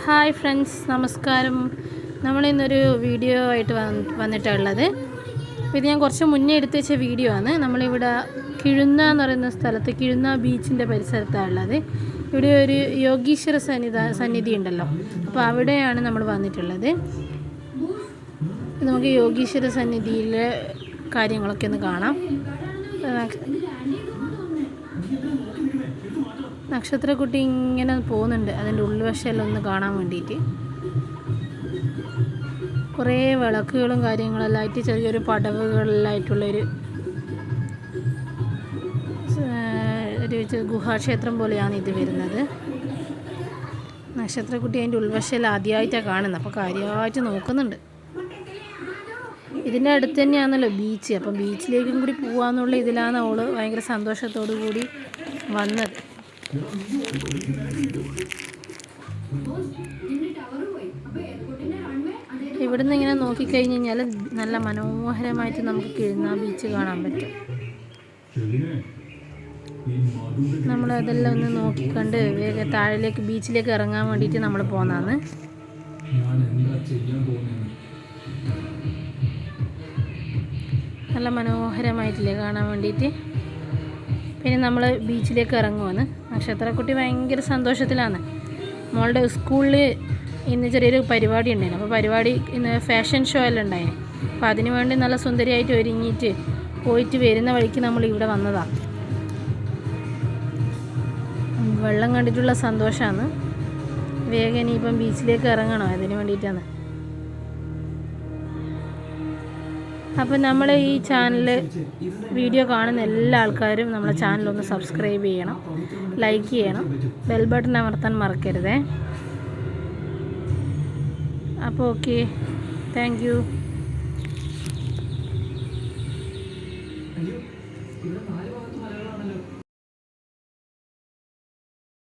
Hi friends, നമസ്കാരം. നമ്മളിന്നൊരു video ആയിട്ട് വന്നിട്ടുള്ളത്. അപ്പോൾ ഇത് ഞാൻ കുറച്ച് മുന്നേ എടുത്ത് വെച്ച വീഡിയോ ആണ്. നമ്മളിവിടെ കിഴുന്ന എന്ന് പറയുന്ന സ്ഥലത്ത്, കിഴുന്ന ബീച്ചിൻ്റെ പരിസരത്താണ് ഉള്ളത്. ഇവിടെ ഒരു യോഗീശ്വര സന്നിധി ഉണ്ടല്ലോ, അപ്പോൾ അവിടെയാണ് നമ്മൾ വന്നിട്ടുള്ളത്. നമുക്ക് യോഗീശ്വര സന്നിധിയിലെ കാര്യങ്ങളൊക്കെ ഒന്ന് കാണാം. നക്ഷത്രക്കുട്ടി ഇങ്ങനെ പോകുന്നുണ്ട്, അതിൻ്റെ ഉൾവശമെല്ലാം ഒന്ന് കാണാൻ വേണ്ടിയിട്ട്. കുറേ വിളക്കുകളും കാര്യങ്ങളെല്ലാം ആയിട്ട് ചെറിയൊരു പടവുകളിലായിട്ടുള്ളൊരു ഗുഹാക്ഷേത്രം പോലെയാണ് ഇത് വരുന്നത്. നക്ഷത്രക്കുട്ടി അതിൻ്റെ ഉൾവശമെല്ലാം ആദ്യമായിട്ടാണ് കാണുന്നത്, അപ്പോൾ കാര്യമായിട്ട് നോക്കുന്നുണ്ട്. ഇതിൻ്റെ അടുത്ത് തന്നെയാണല്ലോ ബീച്ച്, അപ്പം ബീച്ചിലേക്കും കൂടി പോകാമെന്നുള്ള ഇതിലാണ് അവൾ ഭയങ്കര സന്തോഷത്തോടു കൂടി വന്നത്. ഇവിടുന്ന് ഇങ്ങനെ നോക്കിക്കഴിഞ്ഞ് കഴിഞ്ഞാൽ നല്ല മനോഹരമായിട്ട് നമുക്ക് കിഴുന്ന ബീച്ച് കാണാൻ പറ്റും. നമ്മളതെല്ലാം ഒന്ന് നോക്കിക്കണ്ട് വേഗം താഴേക്ക് ബീച്ചിലേക്ക് ഇറങ്ങാൻ വേണ്ടിയിട്ട് നമ്മൾ പോകുന്നതാണ്. നല്ല മനോഹരമായിട്ടില്ലേ കാണാൻ വേണ്ടിയിട്ട്. പിന്നെ നമ്മൾ ബീച്ചിലേക്ക് ഇറങ്ങുവാണ്. നക്ഷത്രക്കുട്ടി ഭയങ്കര സന്തോഷത്തിലാണ്. മോളുടെ സ്കൂളിൽ ഇന്ന് ചെറിയൊരു പരിപാടി ഉണ്ടായിരുന്നു. അപ്പോൾ പരിപാടി ഇന്ന് ഫാഷൻ ഷോ എല്ലാം ഉണ്ടായിരുന്നു. അപ്പോൾ അതിനു വേണ്ടി നല്ല സുന്ദരിയായിട്ട് ഒരുങ്ങിയിട്ട് പോയിട്ട് വരുന്ന വഴിക്ക് നമ്മൾ ഇവിടെ വന്നതാണ്. വെള്ളം കണ്ടിട്ടുള്ള സന്തോഷമാണ്. വേഗം ഇനിയിപ്പം ബീച്ചിലേക്ക് ഇറങ്ങണോ, അതിന് വേണ്ടിയിട്ടാണ്. അപ്പം നമ്മൾ ഈ ചാനൽ വീഡിയോ കാണുന്ന എല്ലാ ആൾക്കാരും നമ്മളെ ചാനലൊന്ന് സബ്സ്ക്രൈബ് ചെയ്യണം, ലൈക്ക് ചെയ്യണം, ബെൽ ബട്ടൺ അമർത്താൻ മറക്കരുതേ. അപ്പോൾ ഓക്കെ, താങ്ക് യു.